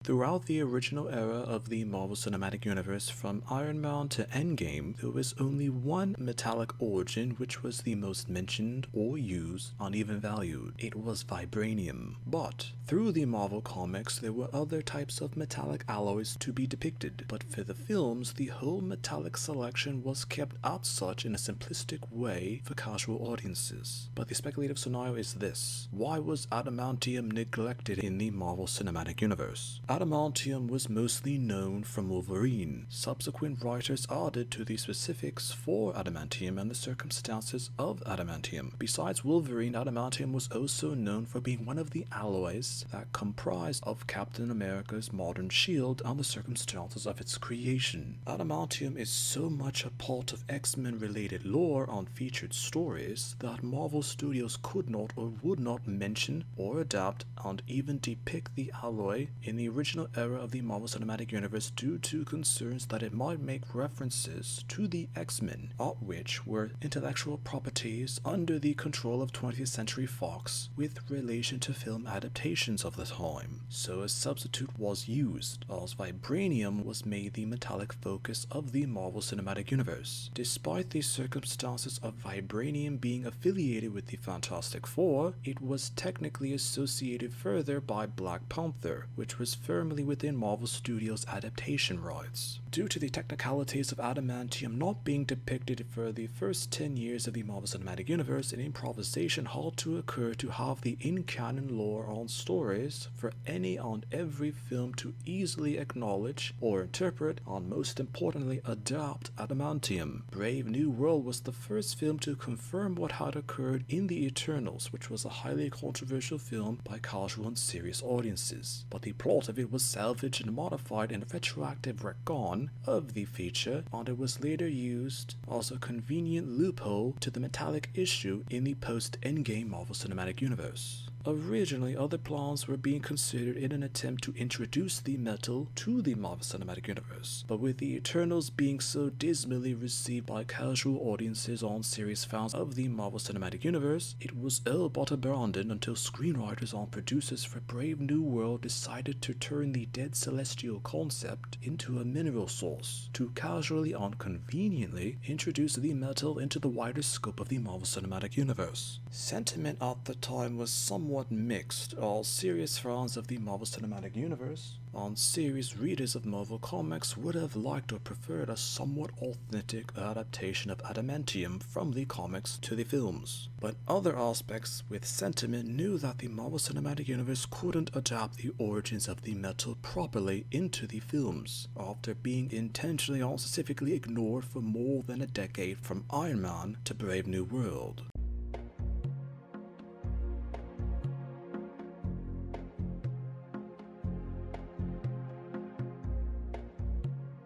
Throughout the original era of the Marvel Cinematic Universe from Iron Man to Endgame, there was only one metallic origin which was the most mentioned or used and even valued. It was Vibranium. But through the Marvel comics, there were other types of metallic alloys to be depicted, but for the films, the whole metallic selection was kept out such in a simplistic way for casual audiences. But the speculative scenario is this: why was Adamantium neglected in the Marvel Cinematic Universe? Adamantium was mostly known from Wolverine. Subsequent writers added to the specifics for Adamantium and the circumstances of Adamantium. Besides Wolverine, Adamantium was also known for being one of the alloys that comprised of Captain America's modern shield and the circumstances of its creation. Adamantium is so much a part of X-Men related lore on featured stories that Marvel Studios could not or would not mention or adapt and even depict the alloy in the original era of the Marvel Cinematic Universe due to concerns that it might make references to the X-Men, all which were intellectual properties under the control of 20th Century Fox with relation to film adaptations of the time. So a substitute was used, as Vibranium was made the metallic focus of the Marvel Cinematic Universe. Despite the circumstances of Vibranium being affiliated with the Fantastic Four, it was technically associated further by Black Panther, which was firmly within Marvel Studios' adaptation rights. Due to the technicalities of Adamantium not being depicted for the first 10 years of the Marvel Cinematic Universe, an improvisation had to occur to have the in-canon lore on stories for any and every film to easily acknowledge or interpret and most importantly adapt Adamantium. Brave New World was the first film to confirm what had occurred in The Eternals, which was a highly controversial film by casual and serious audiences, but the plot of it was salvaged and modified in a retroactive retcon of the feature, and it was later used as a convenient loophole to the metallic issue in the post-Endgame Marvel Cinematic Universe. Originally, other plans were being considered in an attempt to introduce the metal to the Marvel Cinematic Universe, but with the Eternals being so dismally received by casual audiences and serious fans of the Marvel Cinematic Universe, it was all but abandoned until screenwriters and producers for Brave New World decided to turn the dead celestial concept into a mineral source to casually and conveniently introduce the metal into the wider scope of the Marvel Cinematic Universe. Sentiment at the time was somewhat mixed. All serious fans of the Marvel Cinematic Universe and serious readers of Marvel Comics would have liked or preferred a somewhat authentic adaptation of Adamantium from the comics to the films. But other aspects with sentiment knew that the Marvel Cinematic Universe couldn't adapt the origins of the metal properly into the films, after being intentionally and specifically ignored for more than a decade from Iron Man to Brave New World.